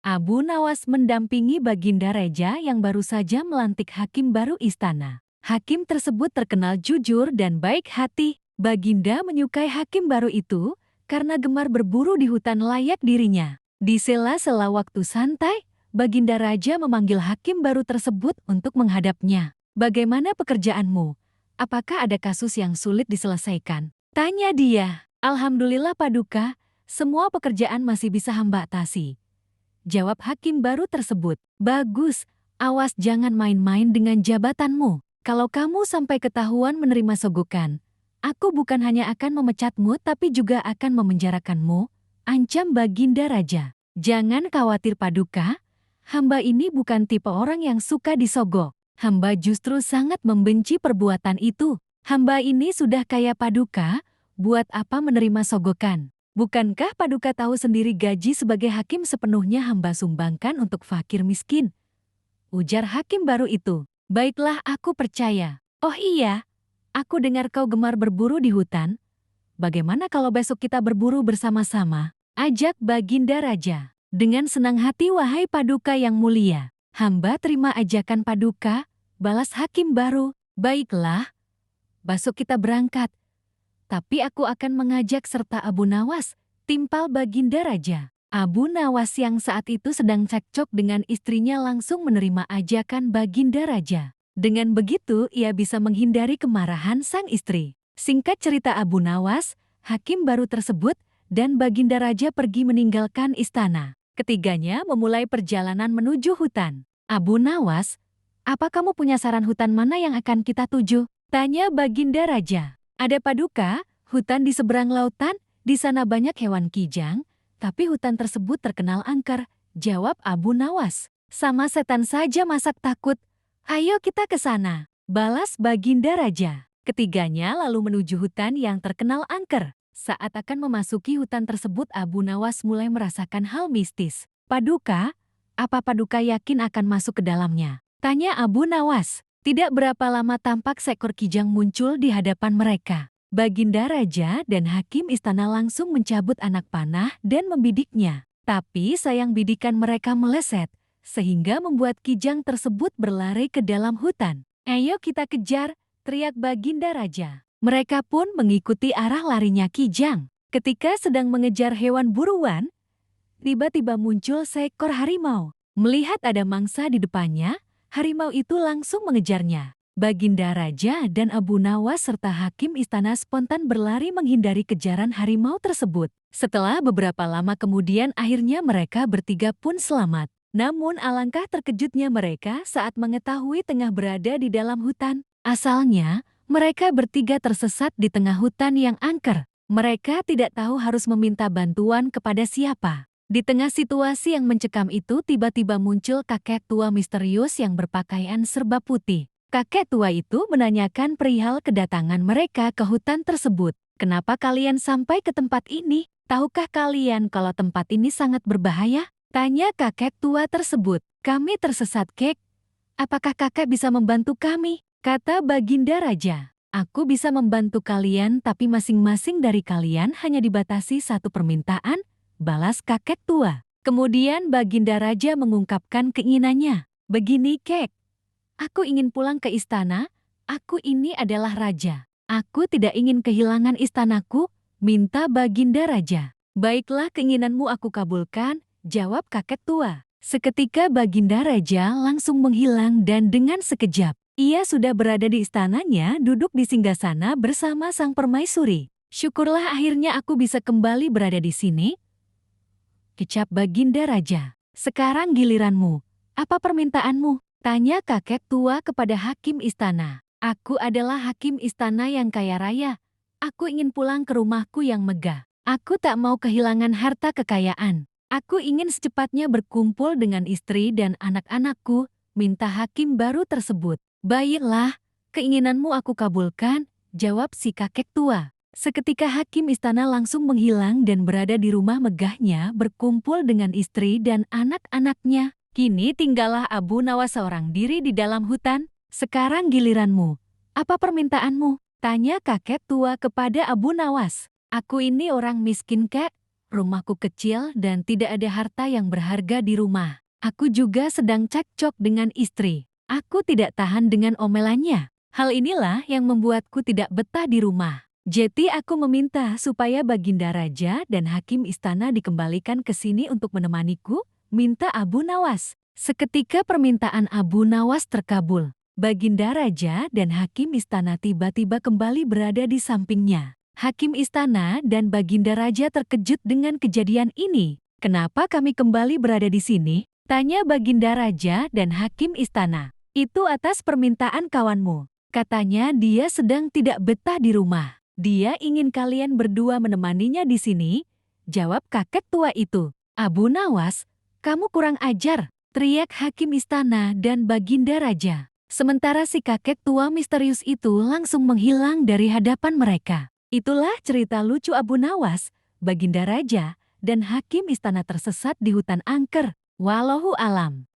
Abu Nawas mendampingi Baginda Raja yang baru saja melantik hakim baru istana. Hakim tersebut terkenal jujur dan baik hati. Baginda menyukai hakim baru itu karena gemar berburu di hutan layak dirinya. Di sela-sela waktu santai, Baginda Raja memanggil hakim baru tersebut untuk menghadapnya. "Bagaimana pekerjaanmu? Apakah ada kasus yang sulit diselesaikan?" tanya dia. "Alhamdulillah Paduka, semua pekerjaan masih bisa hamba atasi," jawab hakim baru tersebut. "Bagus, awas jangan main-main dengan jabatanmu. Kalau kamu sampai ketahuan menerima sogokan, aku bukan hanya akan memecatmu tapi juga akan memenjarakanmu," ancam Baginda Raja. "Jangan khawatir Paduka, hamba ini bukan tipe orang yang suka disogok. Hamba justru sangat membenci perbuatan itu. Hamba ini sudah kaya Paduka, buat apa menerima sogokan? Bukankah Paduka tahu sendiri gaji sebagai hakim sepenuhnya hamba sumbangkan untuk fakir miskin?" ujar hakim baru itu. "Baiklah, aku percaya. Oh iya, aku dengar kau gemar berburu di hutan. Bagaimana kalau besok kita berburu bersama-sama?" ajak Baginda Raja. "Dengan senang hati wahai Paduka yang mulia. Hamba terima ajakan Paduka," balas hakim baru. "Baiklah, besok kita berangkat. Tapi aku akan mengajak serta Abu Nawas," timpal Baginda Raja. Abu Nawas yang saat itu sedang cekcok dengan istrinya langsung menerima ajakan Baginda Raja. Dengan begitu ia bisa menghindari kemarahan sang istri. Singkat cerita, Abu Nawas, hakim baru tersebut, dan Baginda Raja pergi meninggalkan istana. Ketiganya memulai perjalanan menuju hutan. "Abu Nawas, apa kamu punya saran hutan mana yang akan kita tuju?" tanya Baginda Raja. "Ada Paduka, hutan di seberang lautan, di sana banyak hewan kijang, tapi hutan tersebut terkenal angker," jawab Abu Nawas. "Sama setan saja masak takut. Ayo kita ke sana," balas Baginda Raja. Ketiganya lalu menuju hutan yang terkenal angker. Saat akan memasuki hutan tersebut, Abu Nawas mulai merasakan hal mistis. "Paduka, apa Paduka yakin akan masuk ke dalamnya?" tanya Abu Nawas. Tidak berapa lama tampak seekor kijang muncul di hadapan mereka. Baginda Raja dan hakim istana langsung mencabut anak panah dan membidiknya. Tapi sayang bidikan mereka meleset, sehingga membuat kijang tersebut berlari ke dalam hutan. "Ayo kita kejar," teriak Baginda Raja. Mereka pun mengikuti arah larinya kijang. Ketika sedang mengejar hewan buruan, tiba-tiba muncul seekor harimau. Melihat ada mangsa di depannya, harimau itu langsung mengejarnya. Baginda Raja dan Abu Nawas serta hakim istana spontan berlari menghindari kejaran harimau tersebut. Setelah beberapa lama kemudian akhirnya mereka bertiga pun selamat. Namun alangkah terkejutnya mereka saat mengetahui tengah berada di dalam hutan. Asalnya, mereka bertiga tersesat di tengah hutan yang angker. Mereka tidak tahu harus meminta bantuan kepada siapa. Di tengah situasi yang mencekam itu tiba-tiba muncul kakek tua misterius yang berpakaian serba putih. Kakek tua itu menanyakan perihal kedatangan mereka ke hutan tersebut. "Kenapa kalian sampai ke tempat ini? Tahukah kalian kalau tempat ini sangat berbahaya?" tanya kakek tua tersebut. "Kami tersesat, Kek. Apakah kakek bisa membantu kami?" kata Baginda Raja. "Aku bisa membantu kalian tapi masing-masing dari kalian hanya dibatasi satu permintaan," balas kakek tua. Kemudian Baginda Raja mengungkapkan keinginannya. "Begini Kek, aku ingin pulang ke istana. Aku ini adalah raja. Aku tidak ingin kehilangan istanaku," minta Baginda Raja. "Baiklah, keinginanmu aku kabulkan," jawab kakek tua. Seketika Baginda Raja langsung menghilang dan dengan sekejap, ia sudah berada di istananya duduk di singgasana bersama sang permaisuri. "Syukurlah akhirnya aku bisa kembali berada di sini," kecap Baginda Raja. "Sekarang giliranmu. Apa permintaanmu?" tanya kakek tua kepada hakim istana. "Aku adalah hakim istana yang kaya raya. Aku ingin pulang ke rumahku yang megah. Aku tak mau kehilangan harta kekayaan. Aku ingin secepatnya berkumpul dengan istri dan anak-anakku," minta hakim baru tersebut. "Baiklah, keinginanmu aku kabulkan," jawab si kakek tua. Seketika hakim istana langsung menghilang dan berada di rumah megahnya berkumpul dengan istri dan anak-anaknya. Kini tinggallah Abu Nawas seorang diri di dalam hutan. "Sekarang giliranmu. Apa permintaanmu?" tanya kakek tua kepada Abu Nawas. "Aku ini orang miskin, Kek. Rumahku kecil dan tidak ada harta yang berharga di rumah. Aku juga sedang cekcok dengan istri. Aku tidak tahan dengan omelannya. Hal inilah yang membuatku tidak betah di rumah. Jadi aku meminta supaya Baginda Raja dan Hakim Istana dikembalikan ke sini untuk menemaniku, minta Abu Nawas. Seketika permintaan Abu Nawas terkabul. Baginda Raja dan Hakim Istana tiba-tiba kembali berada di sampingnya. Hakim Istana dan Baginda Raja terkejut dengan kejadian ini. "Kenapa kami kembali berada di sini?" tanya Baginda Raja dan Hakim Istana. "Itu atas permintaan kawanmu. Katanya dia sedang tidak betah di rumah. Dia ingin kalian berdua menemaninya di sini," jawab kakek tua itu. "Abu Nawas, kamu kurang ajar," teriak Hakim Istana dan Baginda Raja. Sementara si kakek tua misterius itu langsung menghilang dari hadapan mereka. Itulah cerita lucu Abu Nawas, Baginda Raja, dan Hakim Istana tersesat di hutan angker. Wallahu alam.